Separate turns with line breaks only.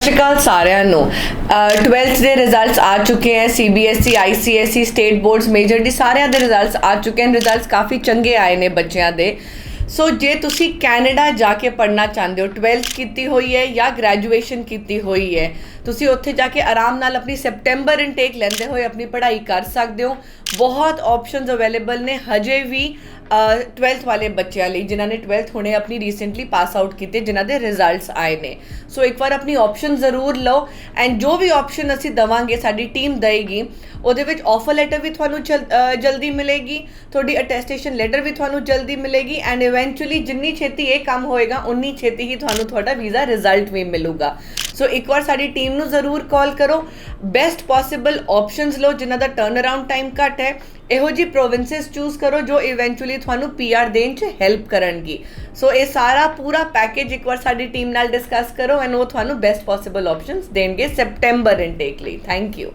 ਸਤਿ ਸ਼੍ਰੀ ਅਕਾਲ ਸਾਰਿਆਂ ਨੂੰ 12th ਦੇ ਰਿਜ਼ਲਟਸ ਆ ਚੁੱਕੇ ਹੈ CBSE ICSE state boards major ਦੀ ਸਾਰਿਆਂ ਦੇ ਰਿਜ਼ਲਟਸ ਆ ਚੁੱਕੇ ਹਨ ਰਿਜ਼ਲਟਸ ਕਾਫੀ ਚੰਗੇ ਆਏ ਨੇ ਬੱਚਿਆਂ ਦੇ ਸੋ ਜੇ ਤੁਸੀਂ ਕੈਨੇਡਾ ਜਾ ਕੇ ਪੜ੍ਹਨਾ ਚਾਹੁੰਦੇ ਹੋ 12th ਕੀਤੀ ਹੋਈ ਹੈ ਜਾਂ ਗ੍ਰੈਜੂਏਸ਼ਨ ਕੀਤੀ ਹੋਈ ਹੈ ਤੁਸੀਂ ਉੱਥੇ ਜਾ ਕੇ ਆਰਾਮ ਨਾਲ ਆਪਣੀ ਸੈਪਟੈਂਬਰ ਇਨਟੇਕ ਲੈਂਦੇ ਹੋਏ ਆਪਣੀ ਪੜ੍ਹਾਈ ਕਰ ਸਕਦੇ ਹੋ ਬਹੁਤ ਆਪਸ਼ਨਸ ਅਵੇਲੇਬਲ ਨੇ ਹਜੇ ਵੀ 12th ਵਾਲੇ ਬੱਚਿਆਂ ਲਈ ਜਿਨ੍ਹਾਂ ਨੇ 12th ਹੁਣੇ ਆਪਣੀ ਰੀਸੈਂਟਲੀ ਪਾਸ ਆਊਟ ਕੀਤੇ ਜਿਨ੍ਹਾਂ ਦੇ ਰਿਜ਼ਲਟਸ ਆਏ ਨੇ ਸੋ ਇੱਕ ਵਾਰ ਆਪਣੀ ਆਪਸ਼ਨ ਜ਼ਰੂਰ ਲਓ ਐਂਡ ਜੋ ਵੀ ਆਪਸ਼ਨ ਅਸੀਂ ਦੇਵਾਂਗੇ ਸਾਡੀ ਟੀਮ ਦੇਗੀ ਉਹਦੇ ਵਿੱਚ ਆਫਰ ਲੈਟਰ ਵੀ ਤੁਹਾਨੂੰ ਜਲਦੀ ਮਿਲੇਗੀ ਤੁਹਾਡੀ ਅਟੈਸਟੇਸ਼ਨ ਲੈਟਰ ਵੀ ਤੁਹਾਨੂੰ ਜਲਦੀ ਮਿਲੇਗੀ ਐਂਡ ਇਵੈਂਚੁਅਲੀ ਜਿੰਨੀ ਛੇਤੀ ਇਹ ਕੰਮ ਹੋਏਗਾ ਉਨੀ ਛੇਤੀ ਹੀ ਤੁਹਾਨੂੰ ਤੁਹਾਡਾ ਵੀਜ਼ਾ ਰਿਜ਼ਲਟ ਵੀ ਮਿਲੂਗਾ ਸੋ ਇੱਕ ਵਾਰ ਸਾਡੀ ਟੀਮ ਨੂੰ ਜ਼ਰੂਰ ਕਾਲ ਕਰੋ ਬੈਸਟ ਪੋਸੀਬਲ ਆਪਸ਼ਨਸ ਲਓ ਜਿਨ੍ਹਾਂ ਦਾ ਟਰਨ ਅਰਾਊਂਡ ਟਾਈਮ ਘੱਟ ਹੈ ਇਹੋ ਜਿਹੀ ਪ੍ਰੋਵਿੰਸਸ ਚੂਜ਼ ਕਰੋ ਜੋ ਇਵੈਂਚੁਅਲੀ ਤੁਹਾਨੂੰ PR ਦੇਣ 'ਚ ਹੈਲਪ ਕਰਨਗੀ ਸੋ ਇਹ ਸਾਰਾ ਪੂਰਾ ਪੈਕੇਜ ਇੱਕ ਵਾਰ ਸਾਡੀ ਟੀਮ ਨਾਲ ਡਿਸਕਸ ਕਰੋ ਐਂਡ ਉਹ ਤੁਹਾਨੂੰ ਬੈਸਟ ਪੋਸੀਬਲ ਆਪਸ਼ਨਸ ਦੇਣਗੇ ਸੈਪਟੈਂਬਰ ਇਨਟੇਕ ਲਈ ਥੈਂਕ ਯੂ